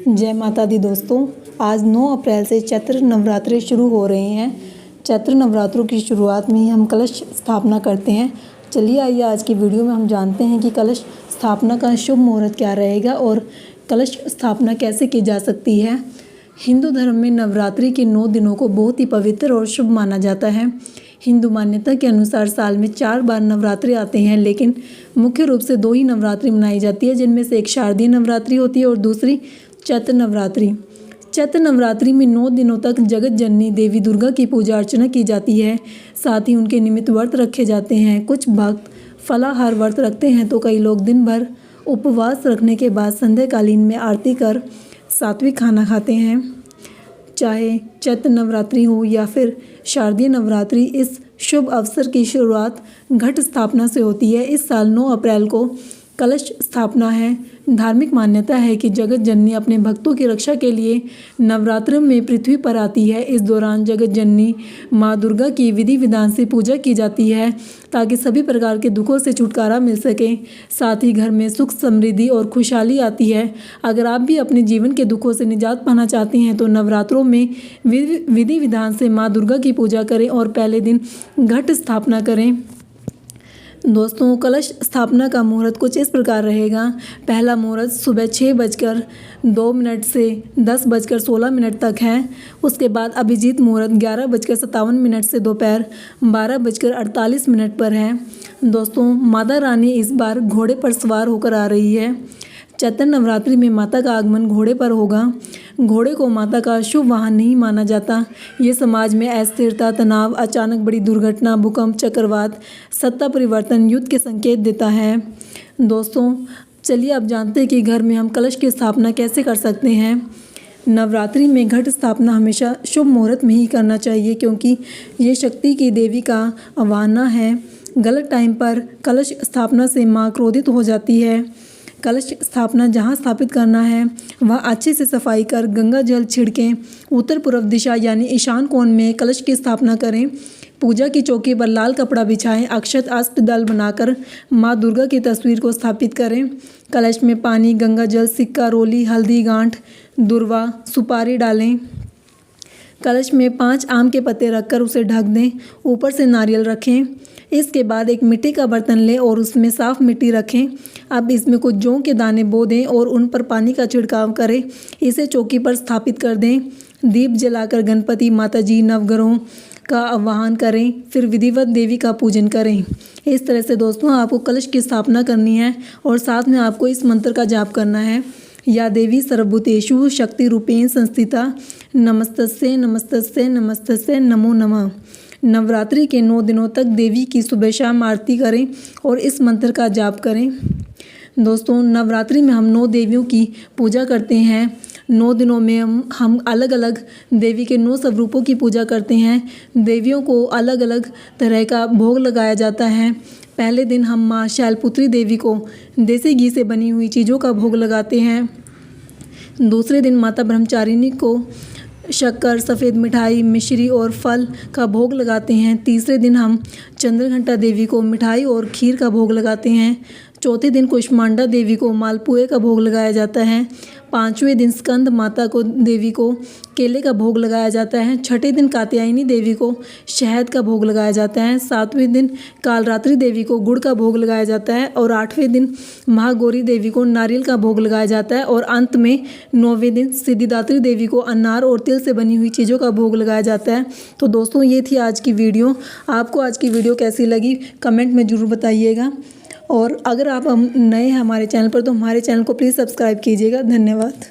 जय माता दी दोस्तों। आज 9 अप्रैल से चैत्र नवरात्रे शुरू हो रहे हैं। चैत्र नवरात्रों की शुरुआत में ही हम कलश स्थापना करते हैं। चलिए आइए आज की वीडियो में हम जानते हैं कि कलश स्थापना का शुभ मुहूर्त क्या रहेगा और कलश स्थापना कैसे की जा सकती है। हिंदू धर्म में नवरात्रि के 9 दिनों को बहुत ही पवित्र और शुभ माना जाता है। हिंदू मान्यता के अनुसार साल में 4 बार नवरात्रि आते हैं, लेकिन मुख्य रूप से 2 ही नवरात्रि मनाई जाती है, जिनमें से एक शारदीय नवरात्रि होती है और दूसरी चैत्र नवरात्रि। चैत्र नवरात्रि में 9 दिनों तक जगत जननी देवी दुर्गा की पूजा अर्चना की जाती है। साथ ही उनके निमित्त व्रत रखे जाते हैं। कुछ भक्त फलाहार व्रत रखते हैं तो कई लोग दिन भर उपवास रखने के बाद संध्याकालीन में आरती कर सात्विक खाना खाते हैं। चाहे चैत्र नवरात्रि हो या फिर शारदीय नवरात्रि, इस शुभ अवसर की शुरुआत घट स्थापना से होती है। इस साल 9 अप्रैल को कलश स्थापना है। धार्मिक मान्यता है कि जगत जननी अपने भक्तों की रक्षा के लिए नवरात्र में पृथ्वी पर आती है। इस दौरान जगत जननी माँ दुर्गा की विधि विधान से पूजा की जाती है ताकि सभी प्रकार के दुखों से छुटकारा मिल सके। साथ ही घर में सुख समृद्धि और खुशहाली आती है। अगर आप भी अपने जीवन के दुखों से निजात पाना चाहते हैं तो नवरात्रों में विधि विधान से माँ दुर्गा की पूजा करें और पहले दिन घट स्थापना करें। दोस्तों, कलश स्थापना का मुहूर्त कुछ इस प्रकार रहेगा। पहला मुहूर्त सुबह 6:02 से 10:16 तक है। उसके बाद अभिजीत मुहूर्त 11:57 से दोपहर 12:48 पर है। दोस्तों, माता रानी इस बार घोड़े पर सवार होकर आ रही है। चैत्र नवरात्रि में माता का आगमन घोड़े पर होगा। घोड़े को माता का शुभ वाहन नहीं माना जाता। ये समाज में अस्थिरता, तनाव, अचानक बड़ी दुर्घटना, भूकंप, चक्रवात, सत्ता परिवर्तन, युद्ध के संकेत देता है। दोस्तों, चलिए अब जानते हैं कि घर में हम कलश की स्थापना कैसे कर सकते हैं। नवरात्रि में घट स्थापना हमेशा शुभ मुहूर्त में ही करना चाहिए, क्योंकि ये शक्ति की देवी का आवाहना है। गलत टाइम पर कलश स्थापना से माँ क्रोधित हो जाती है। कलश स्थापना जहाँ स्थापित करना है वह अच्छे से सफाई कर गंगा जल छिड़कें। उत्तर पूर्व दिशा यानी ईशान कोण में कलश की स्थापना करें। पूजा की चौकी पर लाल कपड़ा बिछाएं। अक्षत अष्टदल बनाकर माँ दुर्गा की तस्वीर को स्थापित करें। कलश में पानी, गंगा जल, सिक्का, रोली, हल्दी, गांठ, दुर्वा, सुपारी डालें। कलश में 5 आम के पत्ते रखकर उसे ढक दें। ऊपर से नारियल रखें। इसके बाद एक मिट्टी का बर्तन लें और उसमें साफ मिट्टी रखें। अब इसमें कुछ जौ के दाने बो दें और उन पर पानी का छिड़काव करें। इसे चौकी पर स्थापित कर दें। दीप जलाकर गणपति, माताजी, नवग्रहों का आह्वान करें। फिर विधिवत देवी का पूजन करें। इस तरह से दोस्तों आपको कलश की स्थापना करनी है और साथ में आपको इस मंत्र का जाप करना है। या देवी सर्वभूतेषु शक्ति रूपेण संस्थिता नमस्तस्यै नमस्तस्यै नमस्तस्यै नमो नमः। नवरात्रि के 9 दिनों तक देवी की सुबह शाम आरती करें और इस मंत्र का जाप करें। दोस्तों, नवरात्रि में हम 9 देवियों की पूजा करते हैं। 9 दिनों में हम अलग अलग देवी के 9 स्वरूपों की पूजा करते हैं। देवियों को अलग अलग तरह का भोग लगाया जाता है। पहले दिन हम माँ शैलपुत्री देवी को देसी घी से बनी हुई चीज़ों का भोग लगाते हैं। दूसरे दिन माता ब्रह्मचारिणी को शक्कर, सफ़ेद मिठाई, मिश्री और फल का भोग लगाते हैं। तीसरे दिन हम चंद्रघंटा देवी को मिठाई और खीर का भोग लगाते हैं। चौथे दिन कुष्मांडा देवी को मालपुए का भोग लगाया जाता है। 5वें दिन स्कंद माता को देवी को केले का भोग लगाया जाता है। 6ठे दिन कात्यायनी देवी को शहद का भोग लगाया जाता है। 7वें दिन कालरात्रि देवी को गुड़ का भोग लगाया जाता है और 8वें दिन महागौरी देवी को नारियल का भोग लगाया जाता है और अंत में 9वें दिन सिद्धिदात्री देवी को अनार और तिल से बनी हुई चीज़ों का भोग लगाया जाता है। तो दोस्तों, ये थी आज की वीडियो। आपको आज की वीडियो कैसी लगी कमेंट में ज़रूर बताइएगा। और अगर आप नए हैं हमारे चैनल पर तो हमारे चैनल को प्लीज़ सब्सक्राइब कीजिएगा। धन्यवाद।